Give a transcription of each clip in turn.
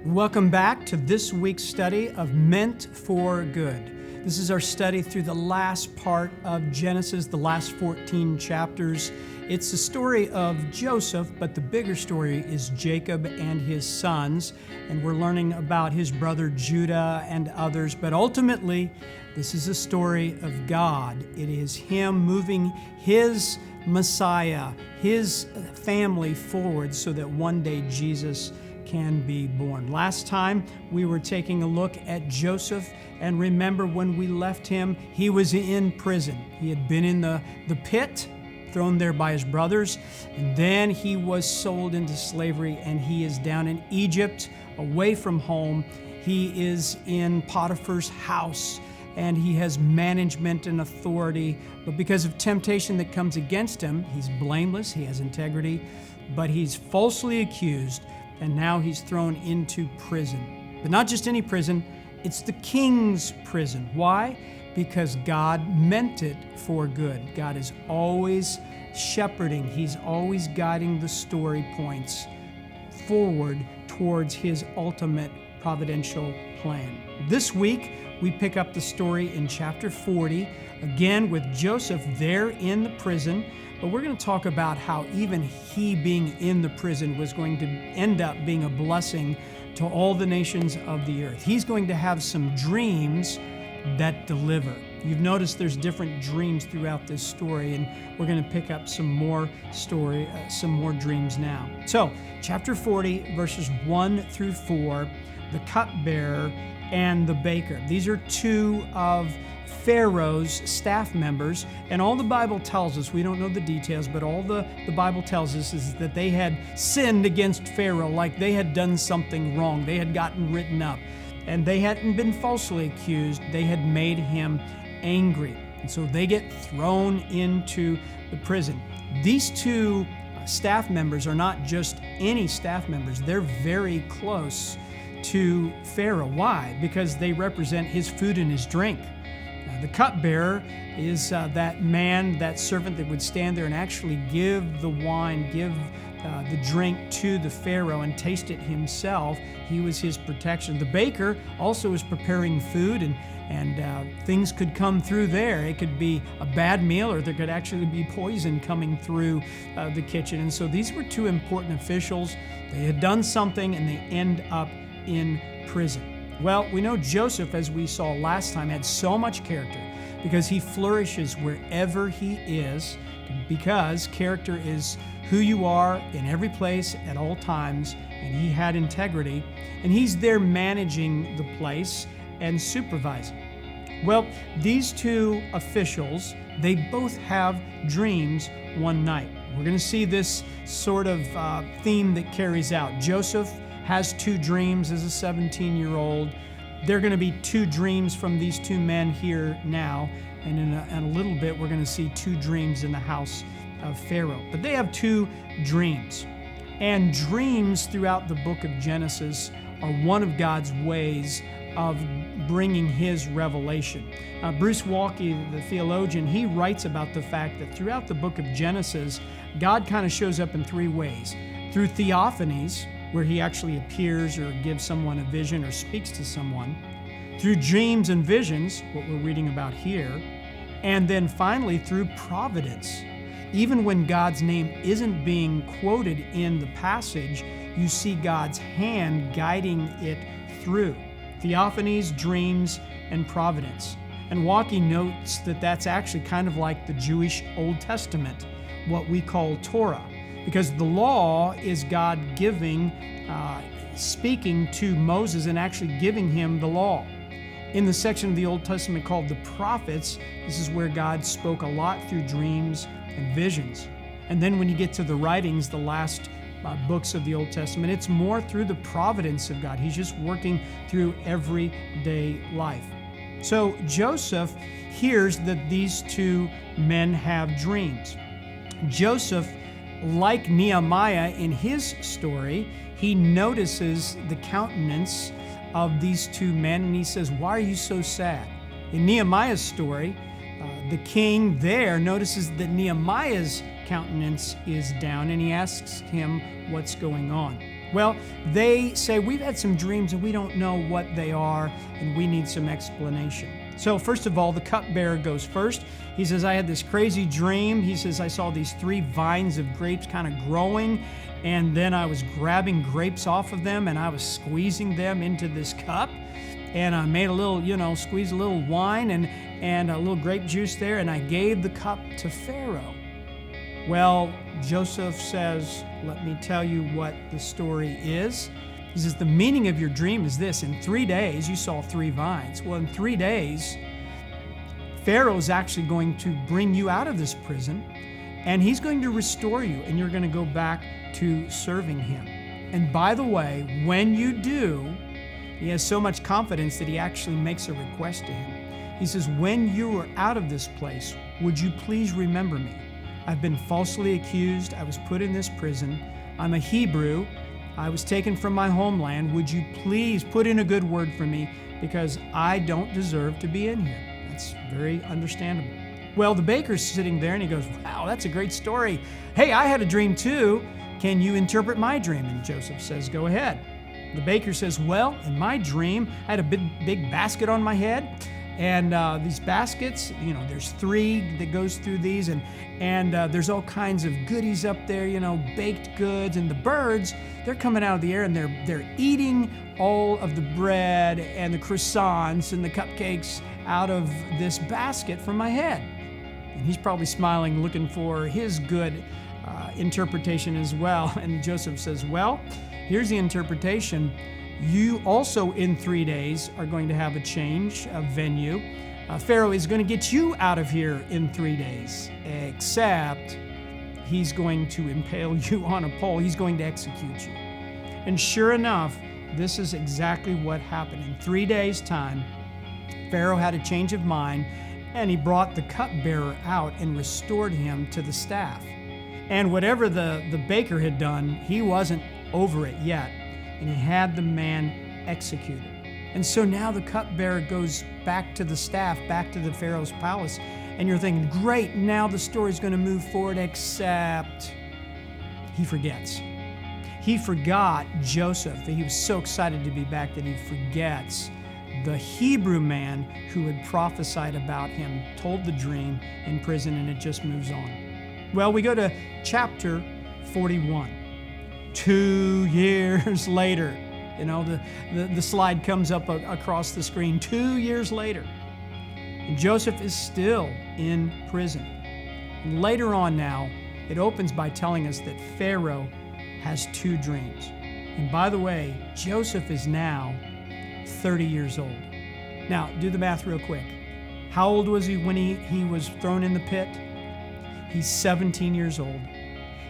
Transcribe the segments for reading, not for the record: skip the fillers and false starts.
Welcome back to this week's study of Meant for Good. This is our study through the last part of Genesis, the last 14 chapters. It's the story of Joseph, but the bigger story is Jacob and his sons, and we're learning about his brother Judah and others, but ultimately, this is a story of God. It is Him moving His Messiah, His family forward so that one day Jesus can be born. Last time we were taking a look at Joseph, and remember when we left him, he was in prison. He had been in the pit, thrown there by his brothers, and then he was sold into slavery, and he is down in Egypt, away from home. He is in Potiphar's house, and he has management and authority, but because of temptation that comes against him, he's blameless, he has integrity, but he's falsely accused, and now he's thrown into prison. But not just any prison, it's the king's prison. Why? Because God meant it for good. God is always shepherding. He's always guiding the story points forward towards His ultimate providential plan. This week, we pick up the story in chapter 40, again with Joseph there in the prison. But we're going to talk about how even he being in the prison was going to end up being a blessing to all the nations of the earth. He's going to have some dreams that deliver. You've noticed there's different dreams throughout this story, and we're going to pick up some more dreams now. So, chapter 40, verses 1 through 4, the cupbearer and the baker. These are two of Pharaoh's staff members, and all the Bible tells us, we don't know the details, but all the Bible tells us is that they had sinned against Pharaoh, like they had done something wrong. They had gotten written up, and they hadn't been falsely accused. They had made him angry, and so they get thrown into the prison. These two staff members are not just any staff members. They're very close to Pharaoh. Why? Because they represent his food and his drink. The cupbearer is that man, that servant that would stand there and actually give the wine, give the drink to the Pharaoh and taste it himself. He was his protection. The baker also is preparing food, and things could come through there. It could be a bad meal, or there could actually be poison coming through the kitchen. And so these were two important officials. They had done something, and they end up in prison. Well, we know Joseph, as we saw last time, had so much character because he flourishes wherever he is, because character is who you are in every place at all times, and he had integrity, and he's there managing the place and supervising. Well, these two officials, they both have dreams one night. We're going to see this sort of theme that carries out. Joseph has two dreams as a 17-year-old. There are going to be two dreams from these two men here now, and in a little bit we're going to see two dreams in the house of Pharaoh. But they have two dreams, and dreams throughout the book of Genesis are one of God's ways of bringing His revelation. Bruce Walke, the theologian, he writes about the fact that throughout the book of Genesis, God kind of shows up in three ways. Through theophanies, where He actually appears or gives someone a vision or speaks to someone, through dreams and visions, what we're reading about here, and then finally through providence. Even when God's name isn't being quoted in the passage, you see God's hand guiding it through. Theophanies, dreams, and providence. And Walke notes that that's actually kind of like the Jewish Old Testament, what we call Torah. Because the law is God speaking to Moses and actually giving him the law. In the section of the Old Testament called the prophets, this is where God spoke a lot through dreams and visions. And then when you get to the writings, the last books of the Old Testament, it's more through the providence of God. He's just working through everyday life. So Joseph hears that these two men have dreams. Joseph, like Nehemiah in his story, he notices the countenance of these two men, and he says, "Why are you so sad?" In Nehemiah's story, the king there notices that Nehemiah's countenance is down, and he asks him what's going on. Well, they say, we've had some dreams and we don't know what they are and we need some explanation. So first of all, the cupbearer goes first. He says, I had this crazy dream. He says, I saw these 3 vines of grapes kind of growing, and then I was grabbing grapes off of them and I was squeezing them into this cup. And I made a little, squeezed a little wine and a little grape juice there, and I gave the cup to Pharaoh. Well, Joseph says, let me tell you what the story is. He says, the meaning of your dream is this. In 3 days, you saw 3 vines. Well, in 3 days, Pharaoh's actually going to bring you out of this prison, and he's going to restore you, and you're going to go back to serving him. And by the way, when you do, he has so much confidence that he actually makes a request to him. He says, when you are out of this place, would you please remember me? I've been falsely accused. I was put in this prison. I'm a Hebrew. I was taken from my homeland. Would you please put in a good word for me, because I don't deserve to be in here? That's very understandable. Well, the baker's sitting there and he goes, wow, that's a great story. Hey, I had a dream too. Can you interpret my dream? And Joseph says, go ahead. The baker says, well, in my dream, I had a big basket on my head. And these baskets, there's 3 that goes through these, and there's all kinds of goodies up there, baked goods. And the birds, they're coming out of the air and they're eating all of the bread and the croissants and the cupcakes out of this basket from my head. And he's probably smiling, looking for his good interpretation as well. And Joseph says, well, here's the interpretation. You also in 3 days are going to have a change of venue. Pharaoh is going to get you out of here in 3 days, except he's going to impale you on a pole. He's going to execute you. And sure enough, this is exactly what happened. In 3 days' time, Pharaoh had a change of mind, and he brought the cupbearer out and restored him to the staff. And whatever the baker had done, he wasn't over it yet. And he had the man executed. And so now the cupbearer goes back to the staff, back to the Pharaoh's palace. And you're thinking, great, now the story's going to move forward, except he forgets. He forgot Joseph, that he was so excited to be back that he forgets the Hebrew man who had prophesied about him, told the dream in prison, and it just moves on. Well, we go to chapter 41. 2 years later, the slide comes up across the screen. 2 years later, and Joseph is still in prison. And later on now, it opens by telling us that Pharaoh has 2 dreams. And by the way, Joseph is now 30 years old. Now, do the math real quick. How old was he when he was thrown in the pit? He's 17 years old.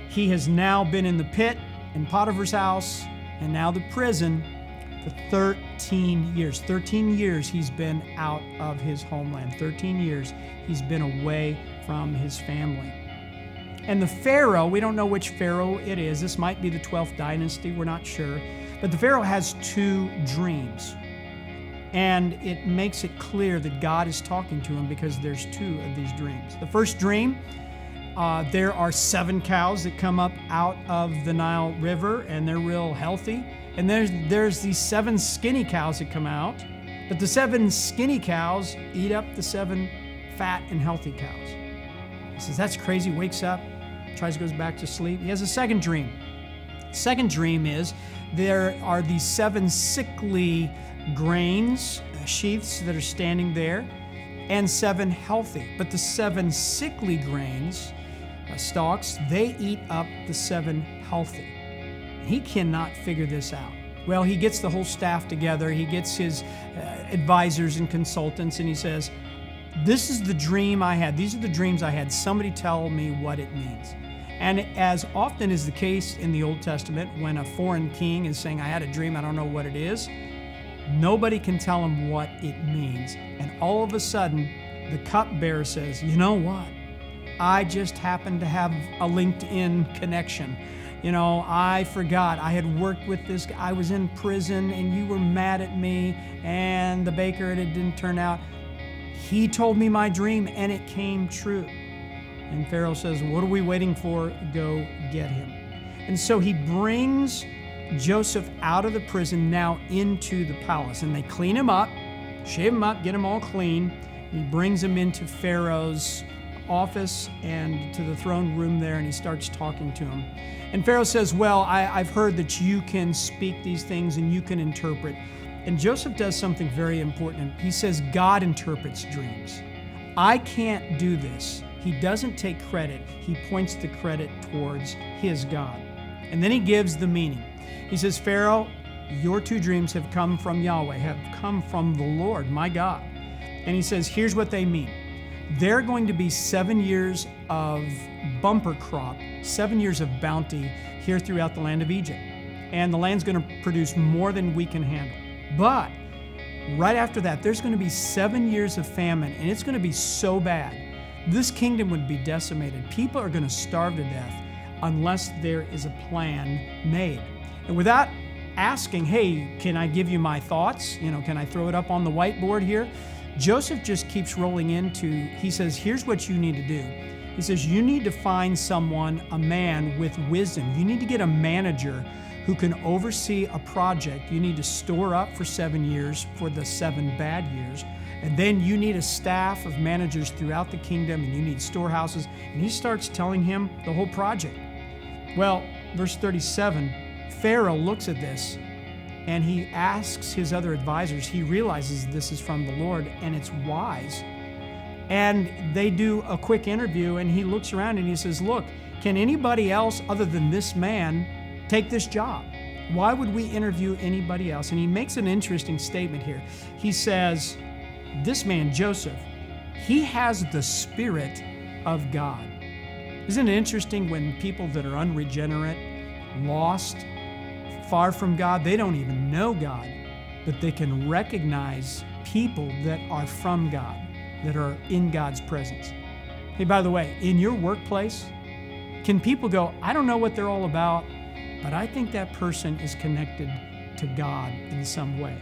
He has now been in the pit, in Potiphar's house, and now the prison for 13 years. 13 years he's been out of his homeland. 13 years he's been away from his family. And the Pharaoh, we don't know which Pharaoh it is. This might be the 12th dynasty, we're not sure. But the Pharaoh has 2 dreams. And it makes it clear that God is talking to him because there's 2 of these dreams. The first dream, there are 7 cows that come up out of the Nile River, and they're real healthy. And there's these 7 skinny cows that come out, but the 7 skinny cows eat up the 7 fat and healthy cows. He says, that's crazy, wakes up, goes back to sleep. He has a second dream. Second dream is there are these 7 sickly grains, sheaths that are standing there, and 7 healthy. But the 7 sickly grains, stalks, they eat up the 7 healthy. He cannot figure this out. Well, he gets the whole staff together. He gets his advisors and consultants, and he says, this is the dream I had. These are the dreams I had. Somebody tell me what it means. And as often is the case in the Old Testament, when a foreign king is saying, I had a dream, I don't know what it is, nobody can tell him what it means. And all of a sudden, the cupbearer says, you know what? I just happened to have a LinkedIn connection. I forgot. I had worked with this guy. I was in prison and you were mad at me, and the baker, and it didn't turn out. He told me my dream and it came true. And Pharaoh says, what are we waiting for? Go get him. And so he brings Joseph out of the prison, now into the palace. And they clean him up, shave him up, get him all clean. He brings him into Pharaoh's office and to the throne room there, and he starts talking to him. And Pharaoh says, well, I've heard that you can speak these things and you can interpret. And Joseph does something very important. He says, God interprets dreams. I can't do this. He doesn't take credit. He points the credit towards his God. And then he gives the meaning. He says, Pharaoh, your two dreams have come from Yahweh, have come from the Lord, my God. And he says, here's what they mean. They're going to be 7 years of bumper crop, 7 years of bounty here throughout the land of Egypt. And the land's going to produce more than we can handle. But right after that, there's going to be 7 years of famine, and it's going to be so bad. This kingdom would be decimated. People are going to starve to death unless there is a plan made. And without asking, hey, can I give you my thoughts? Can I throw it up on the whiteboard here? Joseph just keeps rolling into, he says, here's what you need to do. He says, you need to find someone, a man with wisdom. You need to get a manager who can oversee a project. You need to store up for 7 years for the 7 bad years. And then you need a staff of managers throughout the kingdom, and you need storehouses. And he starts telling him the whole project. Well, verse 37, Pharaoh looks at this and he asks his other advisors. He realizes this is from the Lord and it's wise. And they do a quick interview, and he looks around and he says, look, can anybody else other than this man take this job? Why would we interview anybody else? And he makes an interesting statement here. He says, this man, Joseph, he has the Spirit of God. Isn't it interesting when people that are unregenerate, lost, far from God, they don't even know God, but they can recognize people that are from God, that are in God's presence. Hey, by the way, in your workplace, can people go, I don't know what they're all about, but I think that person is connected to God in some way.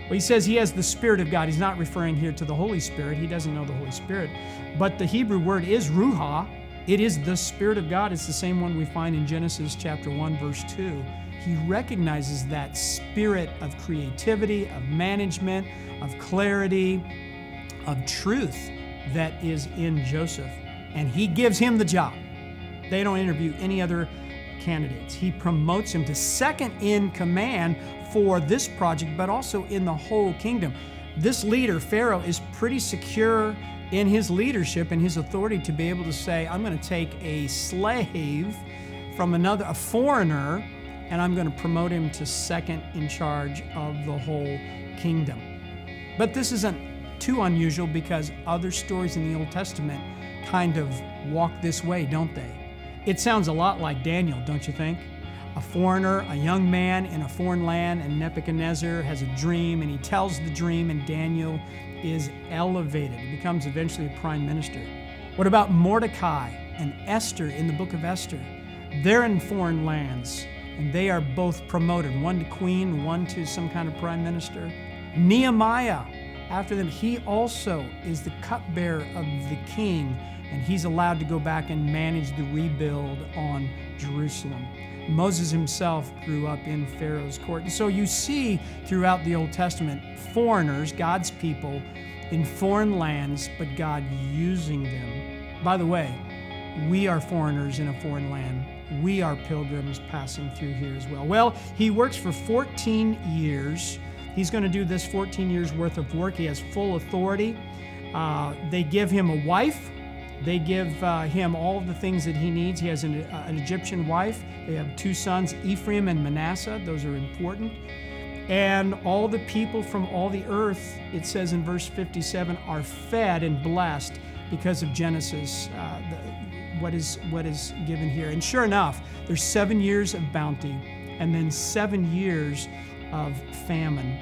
Well, he says he has the Spirit of God. He's not referring here to the Holy Spirit. He doesn't know the Holy Spirit. But the Hebrew word is ruha. It is the Spirit of God. It's the same one we find in Genesis chapter 1, verse 2. He recognizes that spirit of creativity, of management, of clarity, of truth that is in Joseph. And he gives him the job. They don't interview any other candidates. He promotes him to second in command for this project, but also in the whole kingdom. This leader, Pharaoh, is pretty secure in his leadership and his authority to be able to say, I'm going to take a slave from a foreigner, and I'm going to promote him to second in charge of the whole kingdom. But this isn't too unusual because other stories in the Old Testament kind of walk this way, don't they? It sounds a lot like Daniel, don't you think? A foreigner, a young man in a foreign land, and Nebuchadnezzar has a dream, and he tells the dream, and Daniel is elevated. He becomes eventually a prime minister. What about Mordecai and Esther in the book of Esther? They're in foreign lands, and they are both promoted, one to queen, one to some kind of prime minister. Nehemiah, after them, he also is the cupbearer of the king, and he's allowed to go back and manage the rebuild on Jerusalem. Moses himself grew up in Pharaoh's court. And so you see throughout the Old Testament foreigners, God's people, in foreign lands, but God using them. By the way, we are foreigners in a foreign land. We are pilgrims passing through here as well. Well, he works for 14 years. He's going to do this 14 years worth of work. He has full authority. They give him a wife. They give him all the things that he needs. He has an Egyptian wife. They have 2 sons, Ephraim and Manasseh. Those are important. And all the people from all the earth, it says in verse 57, are fed and blessed because of Genesis, what is given here. And sure enough, there's 7 years of bounty and then 7 years of famine.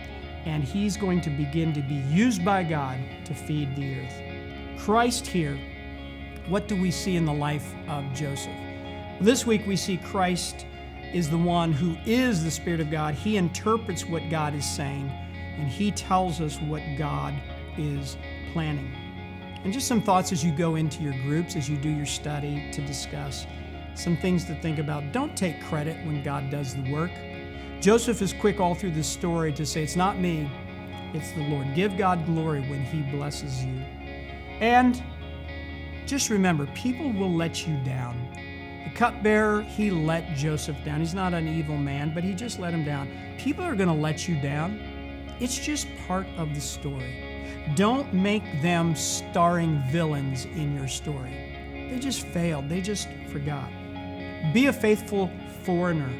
And he's going to begin to be used by God to feed the earth. Christ here, what do we see in the life of Joseph? This week we see Christ is the one who is the Spirit of God. He interprets what God is saying, and he tells us what God is planning. And just some thoughts as you go into your groups, as you do your study to discuss. Some things to think about. Don't take credit when God does the work. Joseph is quick all through this story to say, it's not me, it's the Lord. Give God glory when He blesses you. And just remember, people will let you down. The cupbearer, he let Joseph down. He's not an evil man, but he just let him down. People are going to let you down. It's just part of the story. Don't make them starring villains in your story. They just failed. They just forgot. Be a faithful foreigner.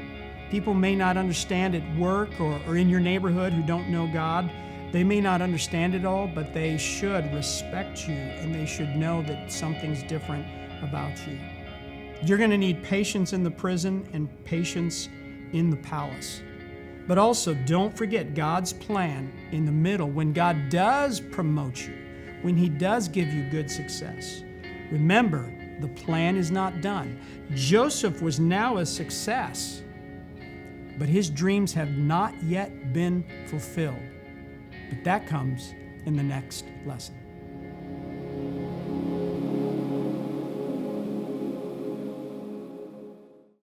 People may not understand at work or in your neighborhood who don't know God. They may not understand it all, but they should respect you and they should know that something's different about you. You're going to need patience in the prison and patience in the palace. But also, don't forget God's plan in the middle when God does promote you, when He does give you good success. Remember, the plan is not done. Joseph was now a success, but his dreams have not yet been fulfilled. But that comes in the next lesson.